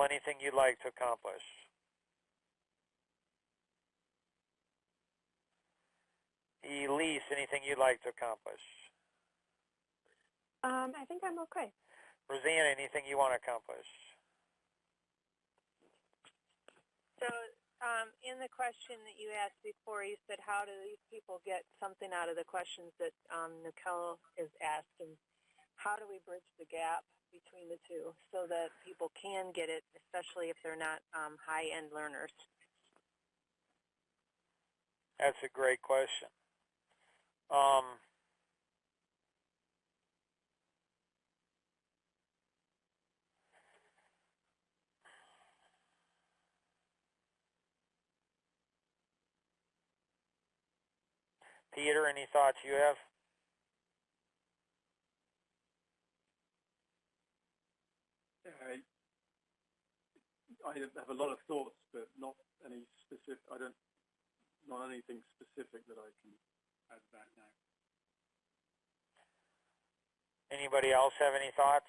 anything you'd like to accomplish? Elise, anything you'd like to accomplish? I think I'm okay. Roseanne, anything you want to accomplish? So in the question that you asked before, you said, how do these people get something out of the questions that Nicole is asking? How do we bridge the gap between the two so that people can get it, especially if they're not high-end learners? That's a great question. Peter, any thoughts you have? I have a lot of thoughts, but not any specific. Not anything specific that I can add back now. Anybody else have any thoughts?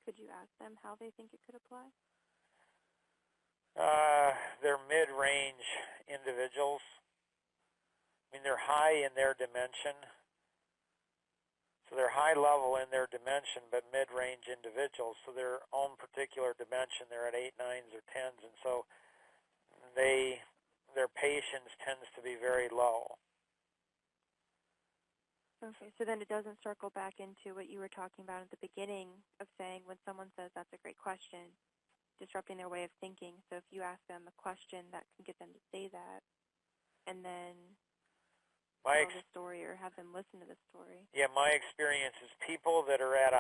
Could you ask them how they think it could apply? They're mid-range individuals. I mean, they're high in their dimension. So they're high level in their dimension, but mid-range individuals. So their own particular dimension, they're at 8, 9s, or 10s. And so their patience tends to be very low. Okay, so then it doesn't circle back into what you were talking about at the beginning of saying when someone says that's a great question, disrupting their way of thinking. So if you ask them a question that can get them to say that, and then tell the story or have them listen to the story. Yeah, my experience is people that are at a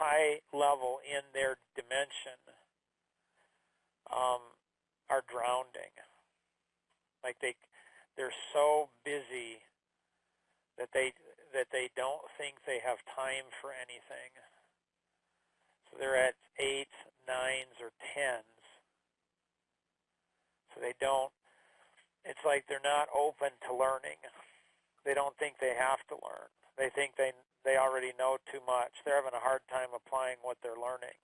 high level in their dimension are drowning. Like they're so busy that they don't think they have time for anything. So they're at 8s, 9s, or 10s. So they don't. It's like they're not open to learning. They don't think they have to learn. They think they already know too much. They're having a hard time applying what they're learning.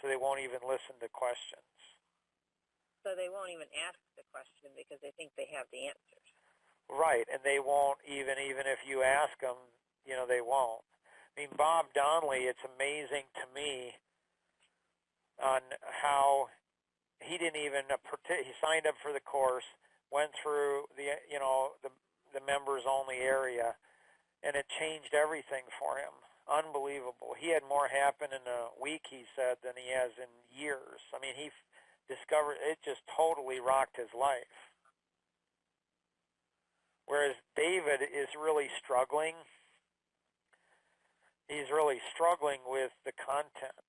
So they won't even listen to questions. So they won't even ask the question because they think they have the answers. Right, and they won't even if you ask them, they won't. I mean, Bob Donnelly, it's amazing to me on how he didn't even, he signed up for the course, went through the members only area, and it changed everything for him. Unbelievable. He had more happen in a week, he said, than he has in years. I mean, he discovered it just totally rocked his life. Whereas David is really struggling. He's really struggling with the content.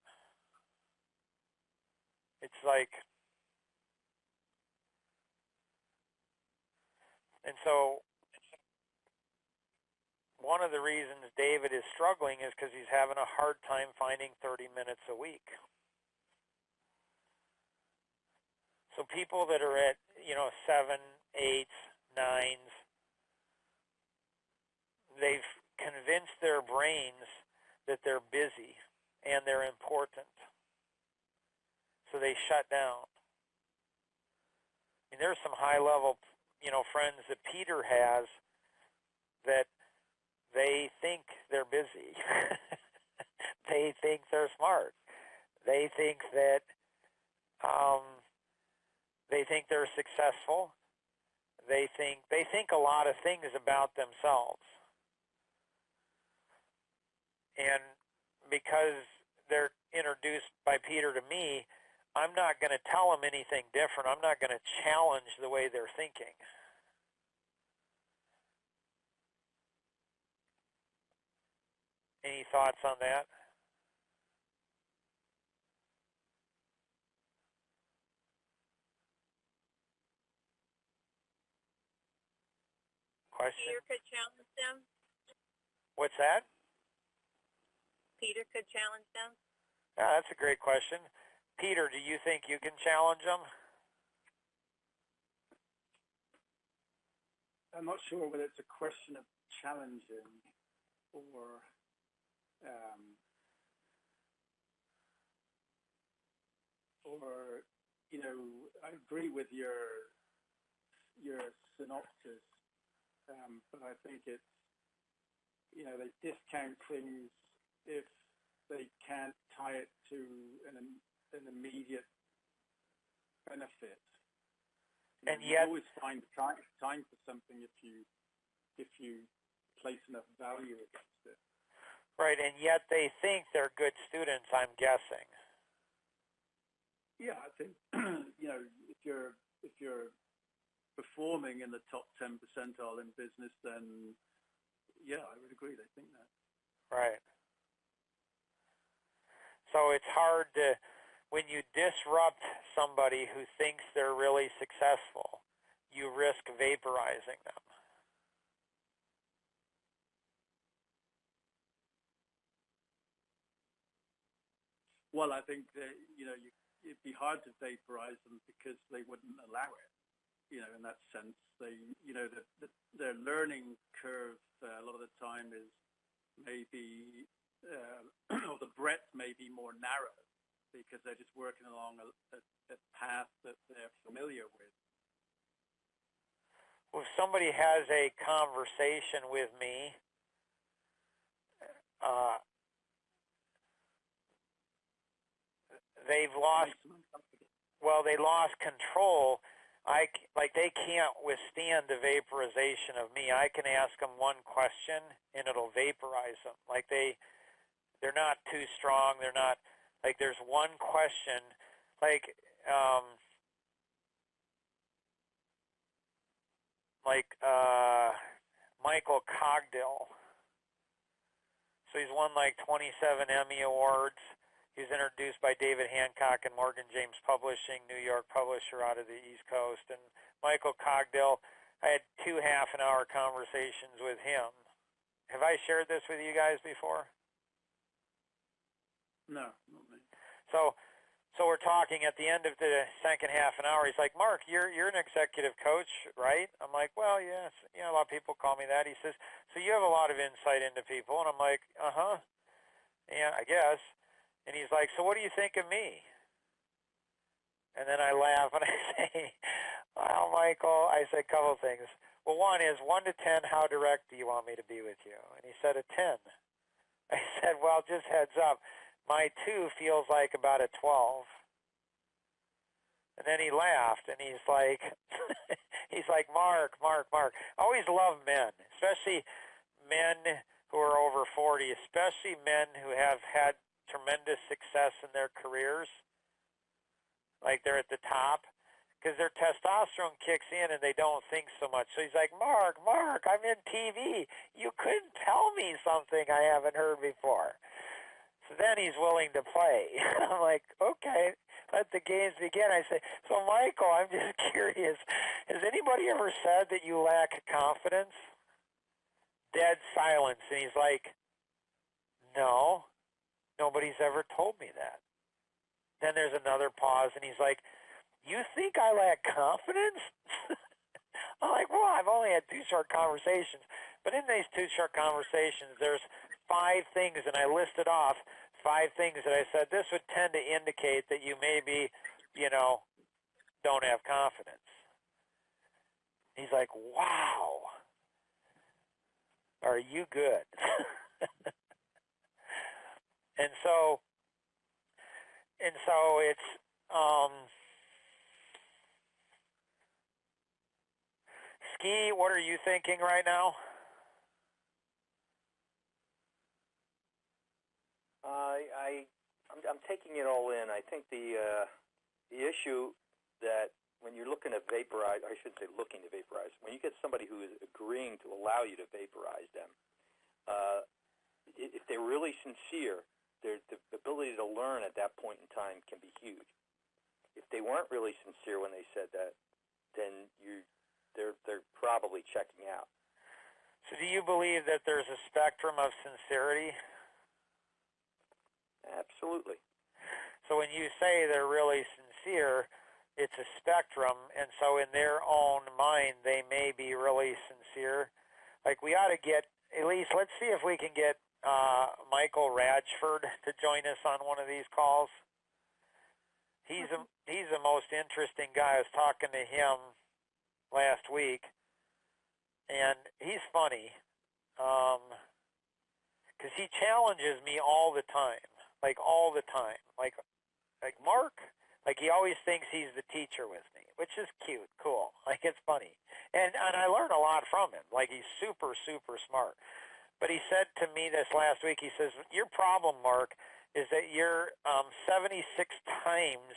It's like, and so one of the reasons David is struggling is because he's having a hard time finding 30 minutes a week. So people that are at, 7, 8, 9s, they've convinced their brains that they're busy and they're important. So they shut down. I mean, there's some high-level, friends that Peter has that they think they're busy. They think they're smart. They think that they're successful. They think a lot of things about themselves. And because they're introduced by Peter to me, I'm not going to tell them anything different. I'm not going to challenge the way they're thinking. Any thoughts on that? Question? Peter could challenge them? What's that? Peter could challenge them? Yeah, that's a great question. Peter, do you think you can challenge them? I'm not sure whether it's a question of challenging or I agree with your synopsis, but I think it's, they discount things if they can't tie it to an immediate benefit. And you yet, always find time for something if you place enough value against it. right, and yet they think they're good students, I'm guessing. Yeah, I think if you're performing in the top 10 percentile in business, then yeah, I would agree. They think that. Right. So it's hard to, when you disrupt somebody who thinks they're really successful, you risk vaporizing them. Well, I think that, it'd be hard to vaporize them because they wouldn't allow it. In that sense, their learning curve a lot of the time is maybe, or the breadth may be more narrow because they're just working along a path that they're familiar with. Well, if somebody has a conversation with me, they've lost, they lost control. They can't withstand the vaporization of me. I can ask them one question and it'll vaporize them. They're not too strong. They're not, there's one question, Michael Cogdill. So he's won 27 Emmy Awards. He was introduced by David Hancock and Morgan James Publishing, New York publisher out of the East Coast. And Michael Cogdill, I had 2 half-an-hour conversations with him. Have I shared this with you guys before? No, not me. So we're talking at the end of the second half an hour. He's like, Mark, you're an executive coach, right? I'm like, well, yes. A lot of people call me that. He says, so you have a lot of insight into people. And I'm like, uh-huh. Yeah, I guess. And he's like, so what do you think of me? And then I laugh and I say, well, Michael, I said a couple of things. Well, one is 1 to 10, how direct do you want me to be with you? And he said a 10. I said, well, just heads up. My 2 feels like about a 12. And then he laughed and he's like, Mark. I always love men, especially men who are over 40, especially men who have had tremendous success in their careers, they're at the top, because their testosterone kicks in and they don't think so much. So he's like, Mark, I'm in TV. You couldn't tell me something I haven't heard before. So then he's willing to play. I'm like, okay, let the games begin. I say, so Michael, I'm just curious, has anybody ever said that you lack confidence? Dead silence. And he's like, no. Nobody's ever told me that. Then there's another pause, and he's like, you think I lack confidence? I'm like, well, I've only had 2 short conversations. But in these 2 short conversations, there's 5 things, and I listed off 5 things that I said, this would tend to indicate that you maybe, don't have confidence. He's like, wow. Are you good? And so it's Ski, what are you thinking right now? I'm taking it all in. I think the issue that when you're looking to vaporize, I shouldn't say looking to vaporize, when you get somebody who is agreeing to allow you to vaporize them, if they're really sincere, the ability to learn at that point in time can be huge. If they weren't really sincere when they said that, then they're probably checking out. So do you believe that there's a spectrum of sincerity? Absolutely. So when you say they're really sincere, it's a spectrum, and so in their own mind, they may be really sincere. Like we ought to get, at least, let's see if we can get Michael Radford to join us on one of these calls. He's the most interesting guy. I was talking to him last week, and he's funny because he challenges me all the time, like all the time. Like Mark, like he always thinks he's the teacher with me, which is cute, cool. Like it's funny, and I learn a lot from him. Like he's super, super smart. But he said to me this last week, he says, your problem, Mark, is that you're 76 times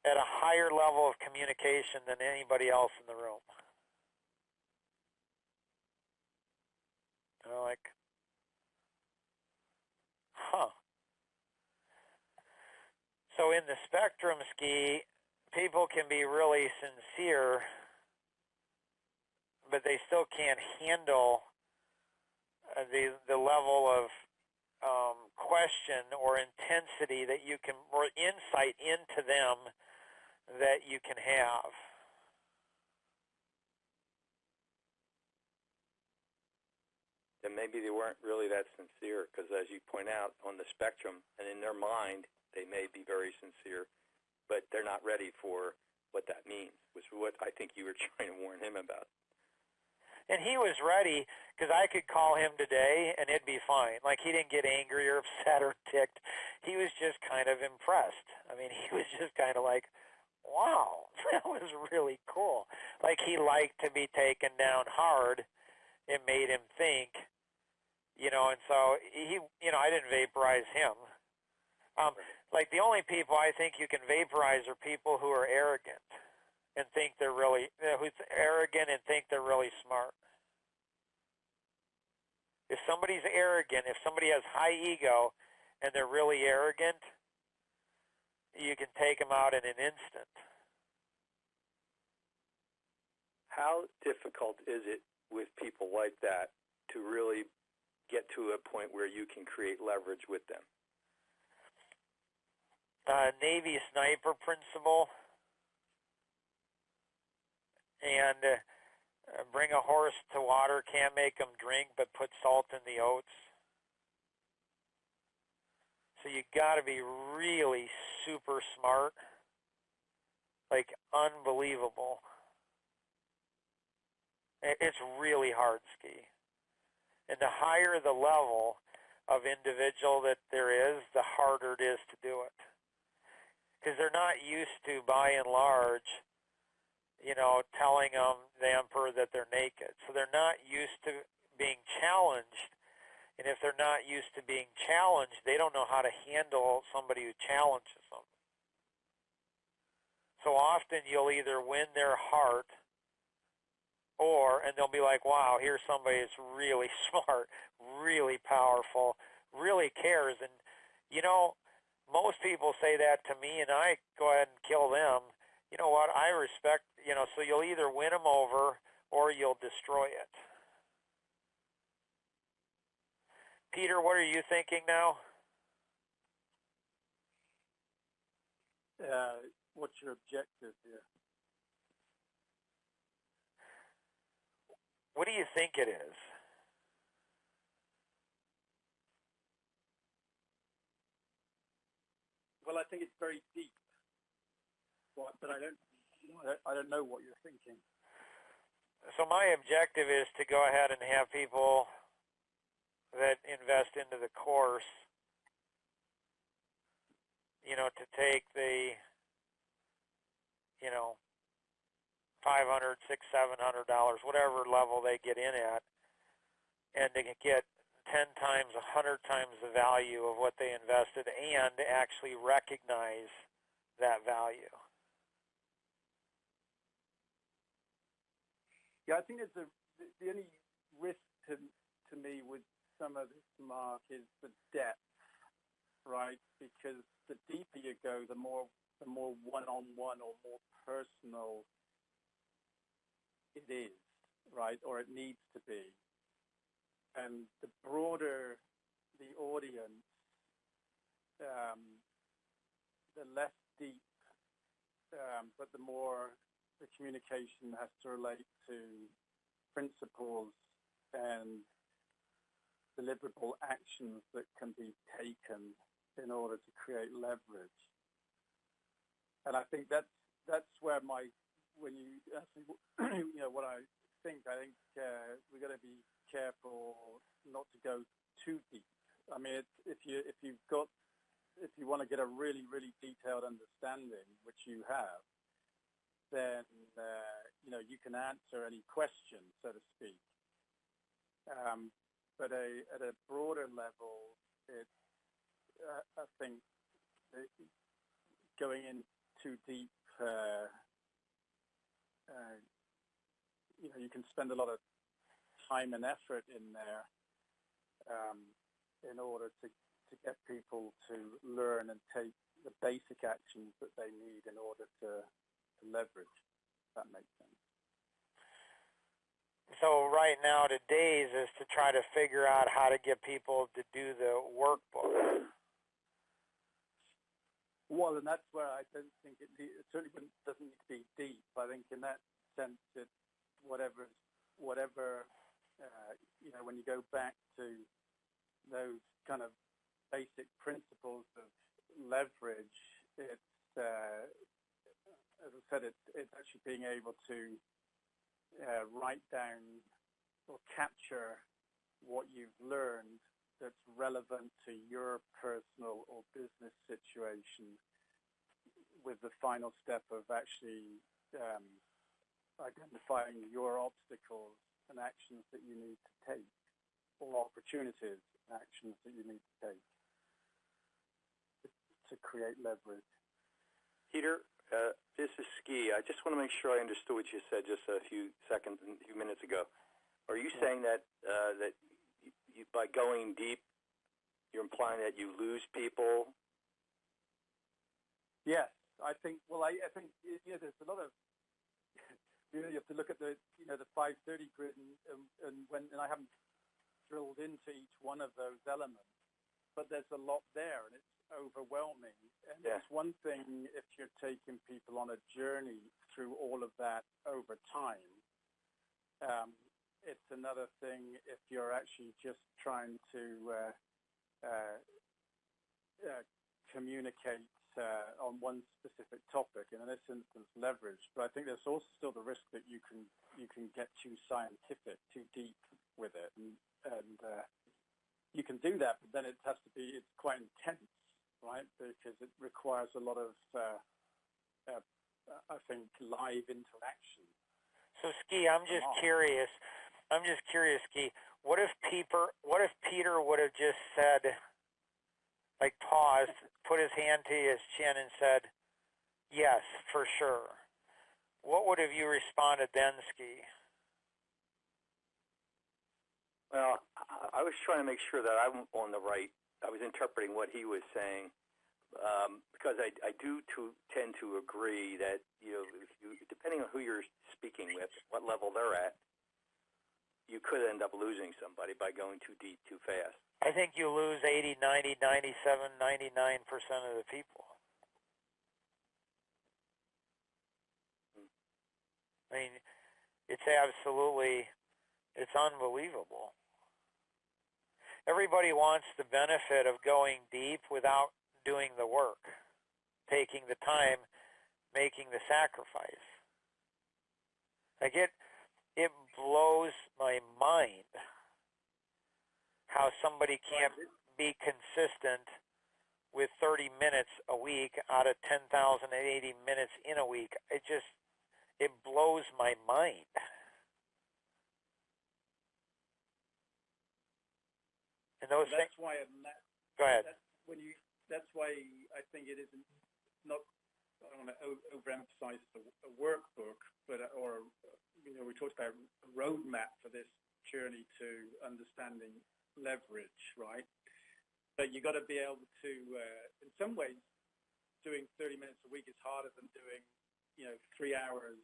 at a higher level of communication than anybody else in the room. And I'm like, huh. So in the spectrum ski, people can be really sincere, but they still can't handle the level of question or intensity that you can, or insight into them that you can have. Then maybe they weren't really that sincere, because as you point out, on the spectrum, and in their mind, they may be very sincere, but they're not ready for what that means, which is what I think you were trying to warn him about. And he was ready, because I could call him today and it'd be fine. Like he didn't get angry or upset or ticked. He was just kind of impressed. I mean, he was just kind of like, wow, that was really cool. Like he liked to be taken down hard. It made him think, and so he, I didn't vaporize him. Like the only people I think you can vaporize are people who are arrogant and think they're really, who's arrogant and think they're really smart. If somebody's arrogant, if somebody has high ego and they're really arrogant, you can take them out in an instant. How difficult is it with people like that to really get to a point where you can create leverage with them? Navy sniper principle. And bring a horse to water, can't make them drink, but put salt in the oats. So you got to be really super smart, like unbelievable. It's really hard ski. And the higher the level of individual that there is, the harder it is to do it. Because they're not used to, by and large, telling the emperor that they're naked. So they're not used to being challenged. And if they're not used to being challenged, they don't know how to handle somebody who challenges them. So often you'll either win their heart and they'll be like, wow, here's somebody that's really smart, really powerful, really cares. And, most people say that to me and I go ahead and kill them. You know what? I respect, so you'll either win them over or you'll destroy it. Peter, what are you thinking now? What's your objective here? What do you think it is? Well, I think it's very deep, but I don't know what you're thinking. So my objective is to go ahead and have people that invest into the course, to take the, $500, $600, $700, whatever level they get in at, and to get 10 times, 100 times the value of what they invested and actually recognize that value. Yeah, I think the only risk to me with some of this, Mark, is the depth, right? Because the deeper you go, the more one-on-one or more personal it is, right? Or it needs to be. And the broader the audience, the less deep, but the more the communication has to relate to principles and deliverable actions that can be taken in order to create leverage. And I think that's where when you ask me, what I think we've got to be careful not to go too deep. I mean, if you want to get a really, really detailed understanding, which you have, then you can answer any question, so to speak. But at a broader level, I think going in too deep, you can spend a lot of time and effort in there in order to get people to learn and take the basic actions that they need in order to leverage. If that makes sense. So right now, today's is to try to figure out how to get people to do the workbook. Well, and that's where I don't think it certainly doesn't need to be deep. I think in that sense, it's whatever when you go back to those kind of basic principles of leverage, it's as I said, it's actually being able to write down or capture what you've learned that's relevant to your personal or business situation, with the final step of actually identifying your obstacles and actions that you need to take, or opportunities and actions that you need to take to create leverage. Peter, this is Ski. I just want to make sure I understood what you said just a few minutes ago. Are you saying that you, by going deep, you're implying that you lose people? Yes, I think. Well, I think there's a lot of. You have to look at the 530 grid, and I haven't drilled into each one of those elements, but there's a lot there, and it's overwhelming. And it's one thing if you're taking people on a journey through all of that over time. It's another thing if you're actually just trying to communicate on one specific topic, and in this instance, leverage. But I think there's also still the risk that you can get too scientific, too deep with it, and you can do that, but then it's quite intense, right? Because it requires a lot of, I think, live interaction. So, Ski, I'm just curious, Ski. What if Peter would have just said, like paused, put his hand to his chin and said, yes, for sure? What would have you responded then, Ski? Well, I was trying to make sure that I'm on the right. I was interpreting what he was saying, because I do tend to agree that depending on who you're speaking with, what level they're at, you could end up losing somebody by going too deep too fast. I think you lose 80, 90, 97, 99% of the people. I mean, it's unbelievable. Everybody wants the benefit of going deep without doing the work, taking the time, making the sacrifice. Like it blows my mind how somebody can't be consistent with 30 minutes a week out of 10,080 minutes in a week. It blows my mind. And those that's things. Why Go ahead. That's why I think it isn't not. I don't want to overemphasize a workbook, but we talked about a roadmap for this journey to understanding leverage, right? But you got to be able to, in some ways, doing 30 minutes a week is harder than doing, 3 hours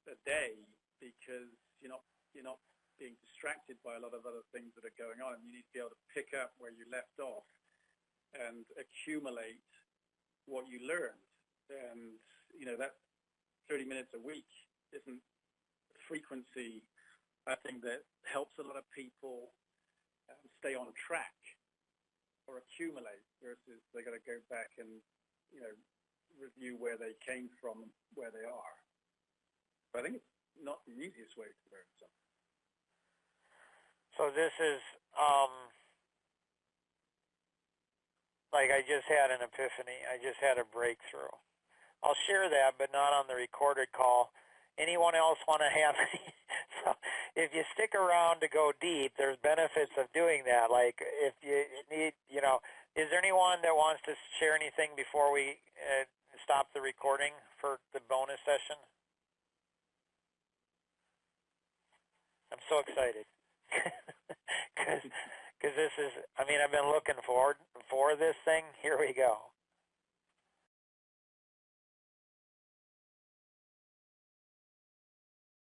a day, because you're not being distracted by a lot of other things that are going on, and you need to be able to pick up where you left off and accumulate what you learned. And, you know, that 30 minutes a week isn't frequency, I think, that helps a lot of people stay on track or accumulate versus they got to go back and, you know, review where they came from, where they are. But I think it's not the easiest way to learn something. So this is, like I just had an epiphany. I just had a breakthrough. I'll share that, but not on the recorded call. Anyone else want to have any? So if you stick around to go deep, there's benefits of doing that. Like if you need, you know, is there anyone that wants to share anything before we stop the recording for the bonus session? I'm so excited. Because this is, I mean, I've been looking for this thing. Here we go.